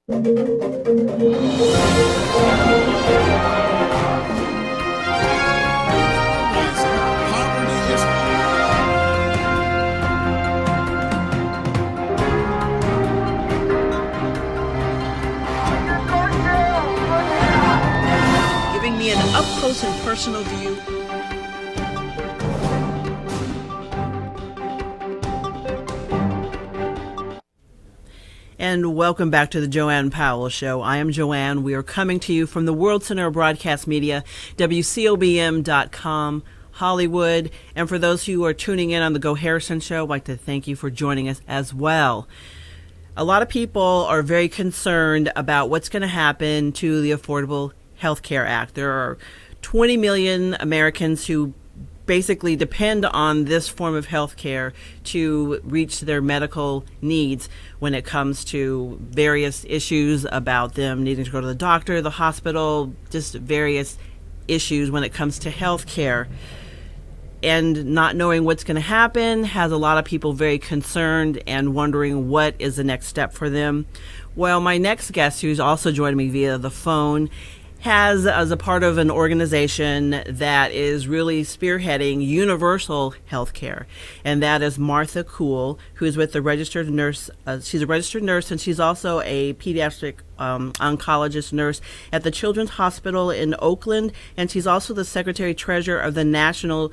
Giving me an up-close and personal view. And welcome back to the Joanne Powell Show. I am Joanne. We are coming to you from the World Center of Broadcast Media, WCOBM.com, Hollywood. And for those who are tuning in on the Go Harrison Show, I'd like to thank you for joining us as well. A lot of people are very concerned about what's going to happen to the Affordable Health Care Act. There are 20 million Americans who basically depend on this form of health care to reach their medical needs when it comes to various issues about them needing to go to the doctor, the hospital, just various issues when it comes to health care. And not knowing what's going to happen has a lot of people very concerned and wondering what is the next step for them. Well, my next guest, who's also joining me via the phone, has, as a part of an organization that is really spearheading universal health care, and that is Martha Cool, who is with the registered nurse. She's a registered nurse, and she's also a pediatric oncologist nurse at the Children's Hospital in Oakland, and she's also the secretary-treasurer of the National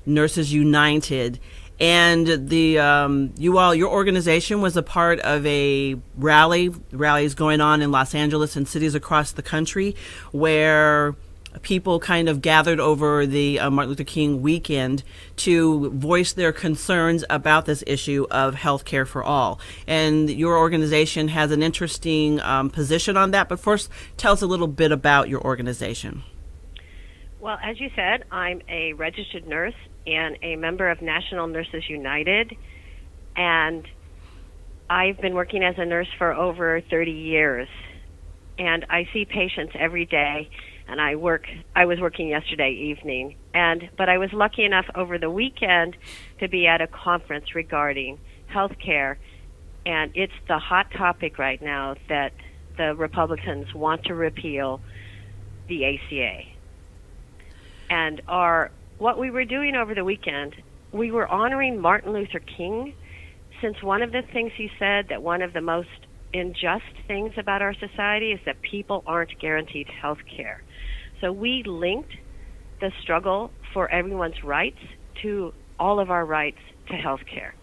Nurses United. And your organization was a part of a rallies going on in Los Angeles and cities across the country, where people kind of gathered over the Martin Luther King weekend to voice their concerns about this issue of health care for all. And your organization has an interesting position on that. But first, tell us a little bit about your organization. Well, as you said, I'm a registered nurse and a member of National Nurses United, and I've been working as a nurse for over 30 years, and I see patients every day, and I was working yesterday evening, but I was lucky enough over the weekend to be at a conference regarding health care, and it's the hot topic right now that the Republicans want to repeal the ACA. And what we were doing over the weekend, we were honoring Martin Luther King, since one of the things he said, that one of the most unjust things about our society is that people aren't guaranteed health care. So we linked the struggle for everyone's rights to all of our rights to health care.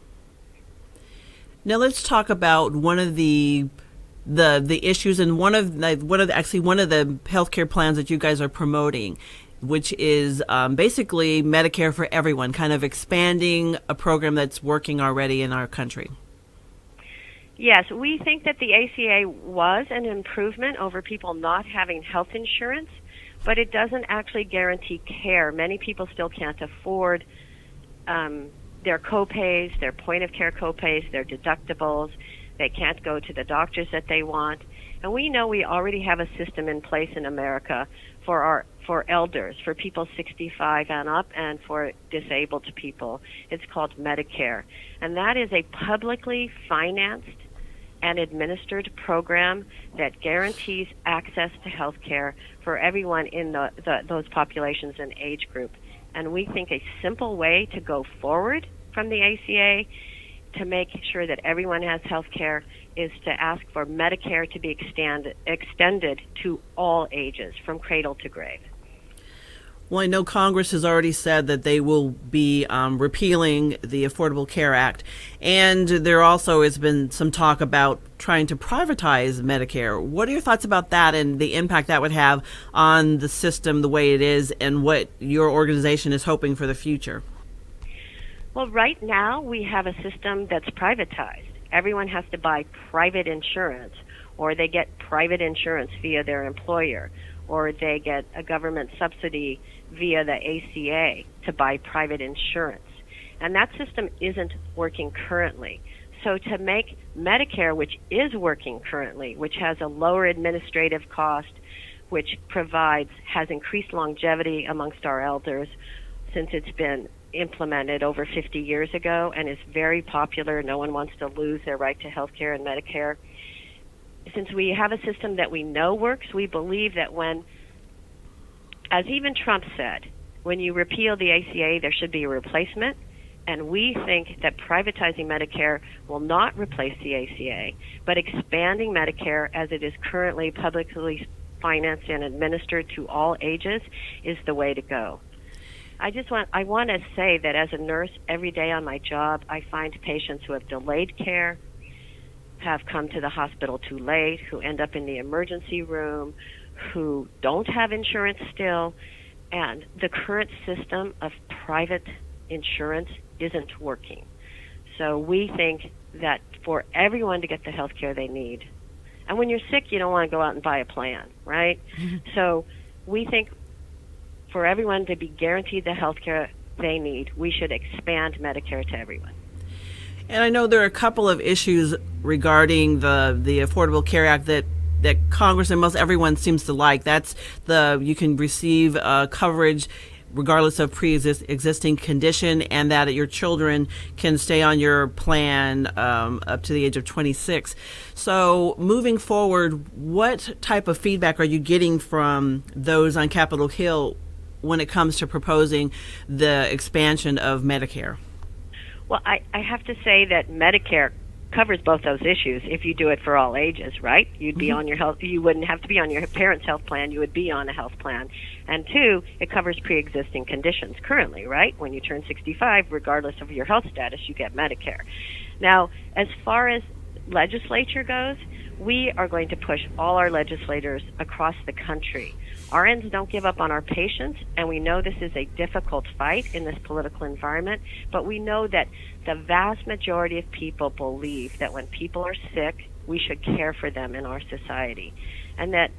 Now let's talk about one of the issues and one of the healthcare plans that you guys are promoting, which is basically Medicare for everyone, kind of expanding a program that's working already in our country. Yes, we think that the ACA was an improvement over people not having health insurance, but it doesn't actually guarantee care. Many people still can't afford their co-pays, their point-of-care co-pays, their deductibles. They can't go to the doctors that they want. And we know we already have a system in place in America for elders, for people 65 and up, and for disabled people. It's called Medicare. And that is a publicly financed and administered program that guarantees access to health care for everyone in those populations and age group. And we think a simple way to go forward from the ACA to make sure that everyone has health care is to ask for Medicare to be extended to all ages, from cradle to grave. Well, I know Congress has already said that they will be repealing the Affordable Care Act, and there also has been some talk about trying to privatize Medicare. What are your thoughts about that and the impact that would have on the system the way it is, and what your organization is hoping for the future? Well, right now we have a system that's privatized. Everyone has to buy private insurance, or they get private insurance via their employer, or they get a government subsidy via the ACA to buy private insurance. And that system isn't working currently. So to make Medicare, which is working currently, which has a lower administrative cost, which has increased longevity amongst our elders since it's been implemented over 50 years ago and is very popular. No one wants to lose their right to health care and Medicare. since we have a system that we know works, we believe that when, as even Trump said, when you repeal the ACA, there should be a replacement. And we think that privatizing Medicare will not replace the ACA, but expanding Medicare as it is currently publicly financed and administered to all ages is the way to go. I want to say that as a nurse, every day on my job, I find patients who have delayed care, have come to the hospital too late, who end up in the emergency room, who don't have insurance still, and the current system of private insurance isn't working. So we think that for everyone to get the health care they need, and when you're sick, you don't want to go out and buy a plan, right? So we think for everyone to be guaranteed the health care they need, we should expand Medicare to everyone. And I know there are a couple of issues regarding the Affordable Care Act that Congress and most everyone seems to like. That's you can receive coverage regardless of pre-existing condition, and that your children can stay on your plan up to the age of 26. So moving forward, what type of feedback are you getting from those on Capitol Hill when it comes to proposing the expansion of Medicare? Well, I have to say that Medicare covers both those issues if you do it for all ages, right? You'd be on your health, you wouldn't have to be on your parents' health plan, you would be on a health plan. And two, it covers pre-existing conditions currently, right? When you turn 65, regardless of your health status, you get Medicare. Now, as far as legislature goes, we are going to push all our legislators across the country. RNs don't give up on our patients, and we know this is a difficult fight in this political environment, but we know that the vast majority of people believe that when people are sick, we should care for them in our society. And that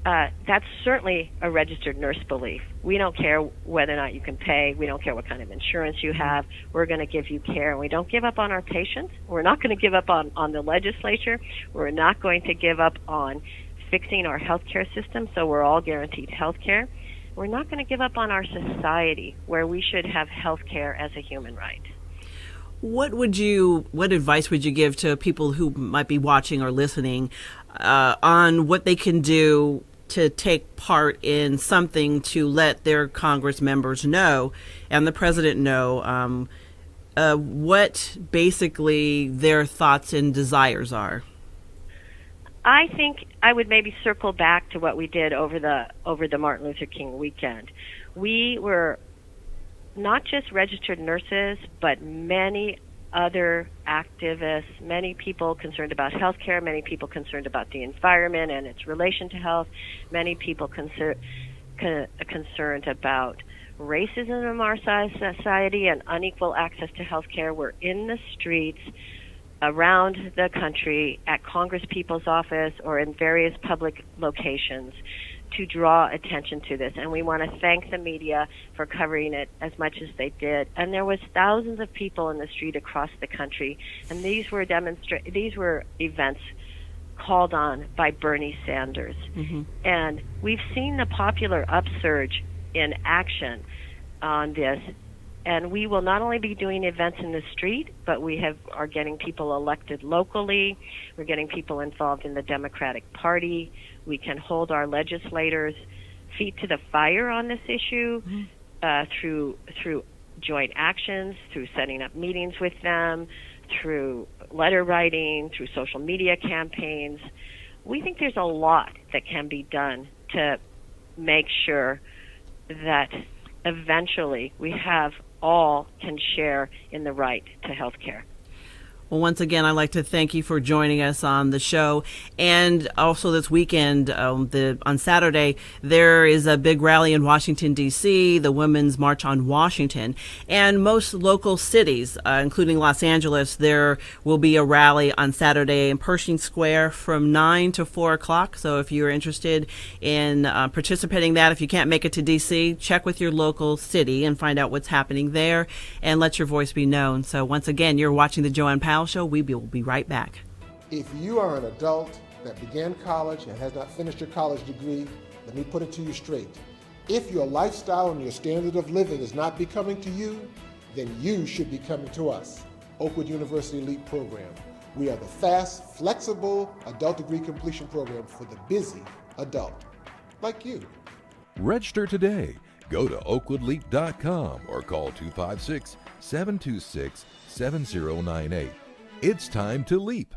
that's certainly a registered nurse belief. We don't care whether or not you can pay. We don't care what kind of insurance you have. We're going to give you care, and we don't give up on our patients. We're not going to give up on the legislature. We're not going to give up on fixing our healthcare system so we're all guaranteed health care. We're not going to give up on our society where we should have health care as a human right. What advice would you give to people who might be watching or listening on what they can do to take part in something to let their Congress members know and the president know what basically their thoughts and desires are? I think I would maybe circle back to what we did over the Martin Luther King weekend. We were not just registered nurses, but many other activists, many people concerned about healthcare, many people concerned about the environment and its relation to health, many people concerned about racism in our society and unequal access to healthcare. We're in the streets around the country at Congress People's Office or in various public locations to draw attention to this. And we want to thank the media for covering it as much as they did. And there was thousands of people in the street across the country, and these were events called on by Bernie Sanders. Mm-hmm. And we've seen the popular upsurge in action on this. And we will not only be doing events in the street, but we are getting people elected locally. We're getting people involved in the Democratic Party. We can hold our legislators' feet to the fire on this issue through joint actions, through setting up meetings with them, through letter writing, through social media campaigns. We think there's a lot that can be done to make sure that eventually we have all can share in the right to health care. Well, once again, I'd like to thank you for joining us on the show. And also this weekend, on Saturday, there is a big rally in Washington, D.C., the Women's March on Washington. And most local cities, including Los Angeles, there will be a rally on Saturday in Pershing Square from 9 to 4 o'clock. So if you're interested in participating in that, if you can't make it to D.C., check with your local city and find out what's happening there and let your voice be known. So once again, you're watching the Joanne Powell Show. We will be right back. If you are an adult that began college and has not finished your college degree, let me put it to you straight. If your lifestyle and your standard of living is not becoming to you, then you should be coming to us, Oakwood University Elite Program. We are the fast, flexible adult degree completion program for the busy adult, like you. Register today. Go to oakwoodleap.com or call 256-726-7098. It's time to leap.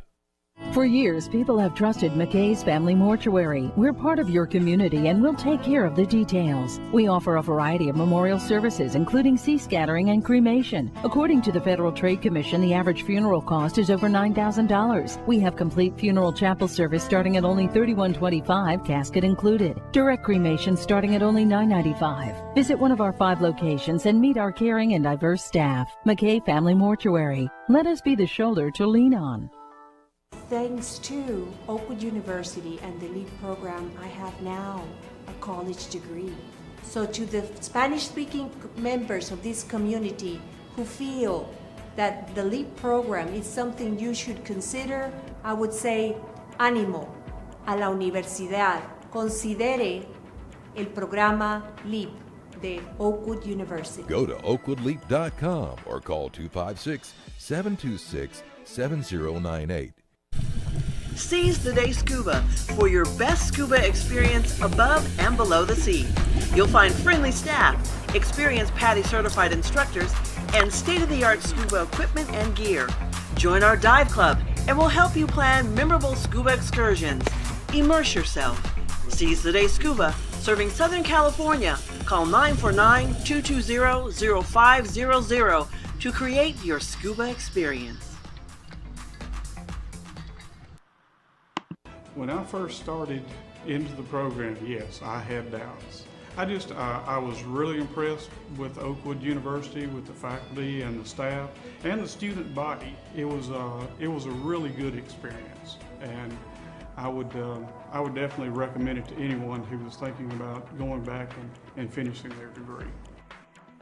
For years, people have trusted McKay's Family Mortuary. We're part of your community and we'll take care of the details. We offer a variety of memorial services, including sea scattering and cremation. According to the Federal Trade Commission, the average funeral cost is over $9,000. We have complete funeral chapel service starting at only $31.25, casket included. Direct cremation starting at only $9.95. Visit one of our 5 locations and meet our caring and diverse staff. McKay Family Mortuary. Let us be the shoulder to lean on. Thanks to Oakwood University and the LEAP program, I have now a college degree. So to the Spanish-speaking members of this community who feel that the LEAP program is something you should consider, I would say, ánimo a la universidad. Considere el programa LEAP de Oakwood University. Go to oakwoodleap.com or call 256-726-7098. Seize the Day Scuba for your best scuba experience above and below the sea. You'll find friendly staff, experienced PADI certified instructors, and state-of-the-art scuba equipment and gear. Join our dive club and we'll help you plan memorable scuba excursions. Immerse yourself. Seize the Day Scuba, serving Southern California. Call 949-220-0500 to create your scuba experience. When I first started into the program, yes, I had doubts. I was really impressed with Oakwood University, with the faculty and the staff and the student body. It was a really good experience, and I would definitely recommend it to anyone who was thinking about going back and finishing their degree.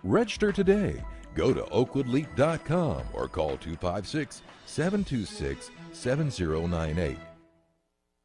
Register today. Go to oakwoodleap.com or call 256-726-7098.